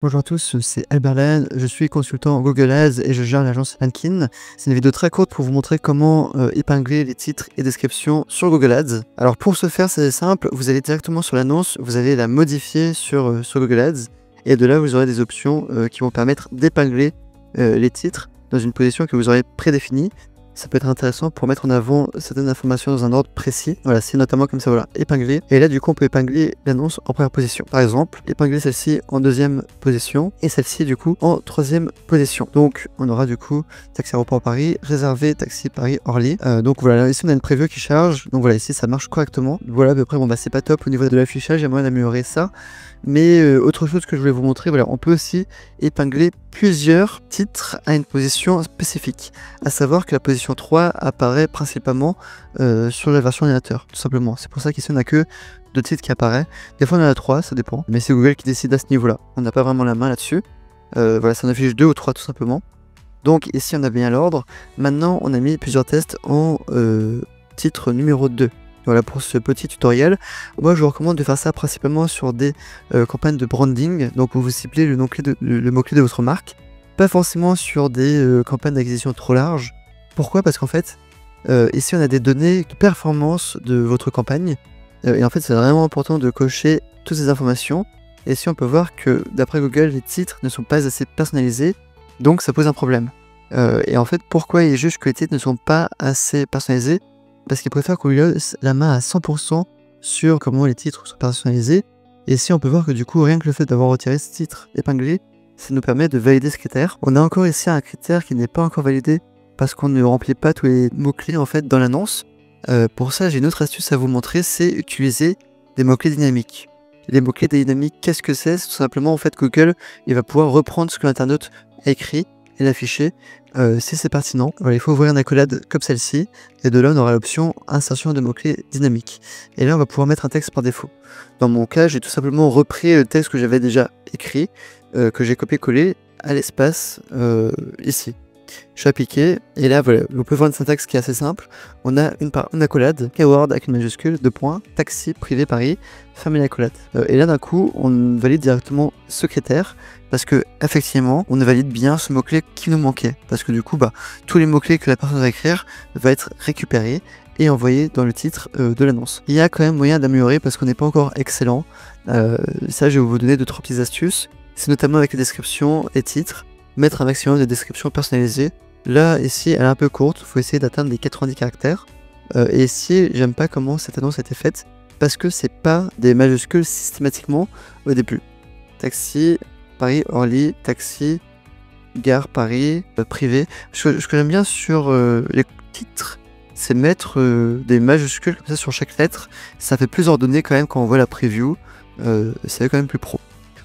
Bonjour à tous, c'est Albert Lahaine, je suis consultant Google Ads et je gère l'agence Rankin. C'est une vidéo très courte pour vous montrer comment épingler les titres et descriptions sur Google Ads. Alors pour ce faire, c'est simple, vous allez directement sur l'annonce, vous allez la modifier sur Google Ads et de là vous aurez des options qui vont permettre d'épingler les titres dans une position que vous aurez prédéfinie. Ça peut être intéressant pour mettre en avant certaines informations dans un ordre précis. Voilà, c'est notamment comme ça, voilà, épingler. Et là, du coup, on peut épingler l'annonce en première position. Par exemple, épingler celle-ci en deuxième position et celle-ci, du coup, en troisième position. Donc, on aura du coup taxi aéroport Paris, réservé taxi Paris-Orly. Donc voilà, ici, on a une preview qui charge. Donc voilà, ici, ça marche correctement. Voilà, à peu près, bon, bah, c'est pas top au niveau de l'affichage. Il y a moyen d'améliorer ça. Mais autre chose que je voulais vous montrer, voilà, on peut aussi épingler plusieurs titres à une position spécifique. À savoir que la position 3 apparaît principalement sur la version ordinateur, tout simplement. C'est pour ça qu'ici on n'a que 2 titres qui apparaissent. Des fois on en a 3, ça dépend. Mais c'est Google qui décide à ce niveau-là. On n'a pas vraiment la main là-dessus. Voilà, ça en affiche 2 ou 3 tout simplement. Donc ici on a bien l'ordre. Maintenant on a mis plusieurs tests en titre numéro 2. Voilà pour ce petit tutoriel. Moi je vous recommande de faire ça principalement sur des campagnes de branding, donc où vous ciblez le mot-clé de votre marque, pas forcément sur des campagnes d'acquisition trop larges. Pourquoi? Parce qu'en fait, ici on a des données de performance de votre campagne, et en fait c'est vraiment important de cocher toutes ces informations. Et ici on peut voir que d'après Google, les titres ne sont pas assez personnalisés, donc ça pose un problème. Et en fait, pourquoi il juge que les titres ne sont pas assez personnalisés? Parce qu'il préfère qu'on lui laisse la main à 100% sur comment les titres sont personnalisés. Et ici, on peut voir que du coup, rien que le fait d'avoir retiré ce titre épinglé, ça nous permet de valider ce critère. On a encore ici un critère qui n'est pas encore validé parce qu'on ne remplit pas tous les mots-clés en fait dans l'annonce. Pour ça, j'ai une autre astuce à vous montrer, c'est utiliser des mots-clés dynamiques. Les mots-clés dynamiques, qu'est-ce que c'est? C'est tout simplement en fait Google, il va pouvoir reprendre ce que l'internaute a écrit et l'afficher si c'est pertinent. Voilà, il faut ouvrir une accolade comme celle-ci et de là on aura l'option insertion de mots-clés dynamiques et là on va pouvoir mettre un texte par défaut. Dans mon cas, j'ai tout simplement repris le texte que j'avais déjà écrit, que j'ai copié-collé à l'espace ici. Je suis appliqué et là voilà, on peut voir une syntaxe qui est assez simple. On a une accolade, keyword avec une majuscule, 2 points, taxi privé Paris, fermez l'accolade. Et là d'un coup on valide directement ce critère parce que effectivement on valide bien ce mot-clé qui nous manquait. Parce que du coup tous les mots-clés que la personne va écrire va être récupérés et envoyé dans le titre de l'annonce. Il y a quand même moyen d'améliorer parce qu'on n'est pas encore excellent. Ça je vais vous donner 2-3 petites astuces. C'est notamment avec les descriptions et titres. Mettre un maximum de descriptions personnalisées. Là, ici, elle est un peu courte, il faut essayer d'atteindre les 90 caractères. Et ici, j'aime pas comment cette annonce a été faite, parce que c'est pas des majuscules systématiquement au début. Taxi, Paris, Orly, taxi, gare, Paris, privé. Ce que j'aime bien sur les titres, c'est mettre des majuscules comme ça sur chaque lettre. Ça fait plus ordonné quand même quand on voit la preview. C'est quand même plus pro.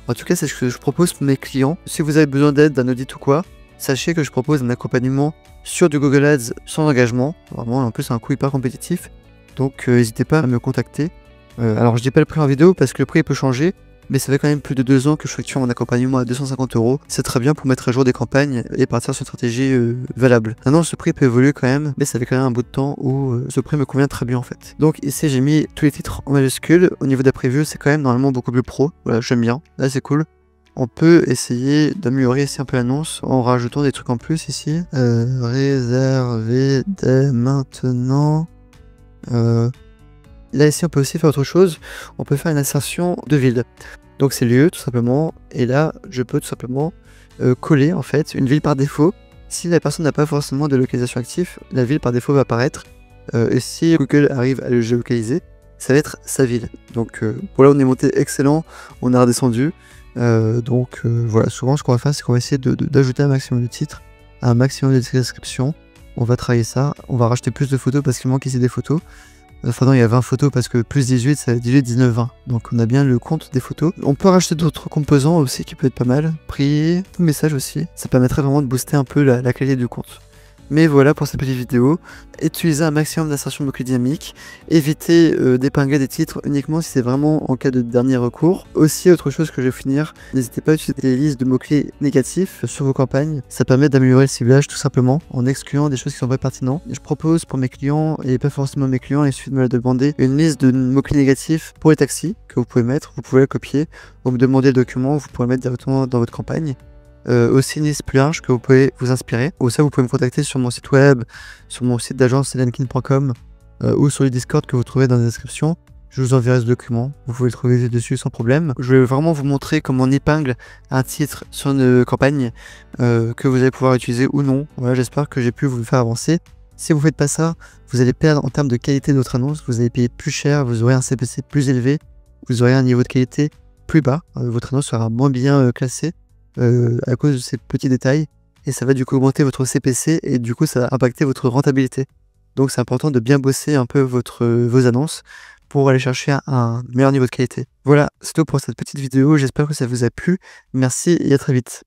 En tout cas, c'est ce que je propose pour mes clients. Si vous avez besoin d'aide, d'un audit ou quoi, sachez que je propose un accompagnement sur du Google Ads sans engagement. Vraiment, en plus, c'est un coût hyper compétitif. Donc, n'hésitez pas à me contacter. Alors, je dis pas le prix en vidéo parce que le prix peut changer. Mais ça fait quand même plus de 2 ans que je facture mon accompagnement à 250 €. C'est très bien pour mettre à jour des campagnes et partir sur une stratégie valable. Maintenant, ce prix peut évoluer quand même, mais ça fait quand même un bout de temps où ce prix me convient très bien en fait. Donc ici, j'ai mis tous les titres en majuscule. Au niveau de la preview, c'est quand même normalement beaucoup plus pro. Voilà, j'aime bien. Là, c'est cool. On peut essayer d'améliorer ici un peu l'annonce en rajoutant des trucs en plus ici. Réservé dès maintenant. Là ici on peut aussi faire autre chose, on peut faire une insertion de ville. Donc c'est lieu tout simplement, et là je peux tout simplement coller en fait une ville par défaut. Si la personne n'a pas forcément de localisation active, la ville par défaut va apparaître. Et si Google arrive à le géolocaliser, ça va être sa ville. Donc pour là on est monté excellent, on a redescendu. Voilà, souvent ce qu'on va faire c'est qu'on va essayer d'ajouter un maximum de titres, un maximum de descriptions. On va travailler ça, on va rajouter plus de photos parce qu'il manque ici des photos. Enfin non, il y a 20 photos parce que plus 18, ça fait 18, 19, 20. Donc on a bien le compte des photos. On peut rajouter d'autres composants aussi qui peut être pas mal. Prix, message aussi. Ça permettrait vraiment de booster un peu la qualité du compte. Mais voilà pour cette petite vidéo, utilisez un maximum d'insertions de mots-clés dynamiques, évitez d'épingler des titres uniquement si c'est vraiment en cas de dernier recours. Aussi, autre chose que je vais finir, n'hésitez pas à utiliser des listes de mots-clés négatifs sur vos campagnes, ça permet d'améliorer le ciblage tout simplement en excluant des choses qui sont pas pertinentes. Je propose pour mes clients, et pas forcément mes clients, il suffit de me la demander, une liste de mots-clés négatifs pour les taxis que vous pouvez mettre, vous pouvez le copier, vous me demandez le document, vous pourrez le mettre directement dans votre campagne. Aussi une liste plus large que vous pouvez vous inspirer. Ou ça, vous pouvez me contacter sur mon site web, sur mon site d'agence selenkin.com ou sur le Discord que vous trouvez dans la description. Je vous enverrai ce document, vous pouvez le trouver dessus sans problème. Je vais vraiment vous montrer comment on épingle un titre sur une campagne que vous allez pouvoir utiliser ou non. Voilà, j'espère que j'ai pu vous faire avancer. Si vous ne faites pas ça, vous allez perdre en termes de qualité de votre annonce, vous allez payer plus cher, vous aurez un CPC plus élevé, vous aurez un niveau de qualité plus bas, votre annonce sera moins bien classée. À cause de ces petits détails, et ça va du coup augmenter votre CPC et du coup ça va impacter votre rentabilité. Donc c'est important de bien bosser un peu vos annonces pour aller chercher un meilleur niveau de qualité. Voilà, c'est tout pour cette petite vidéo, j'espère que ça vous a plu, merci et à très vite.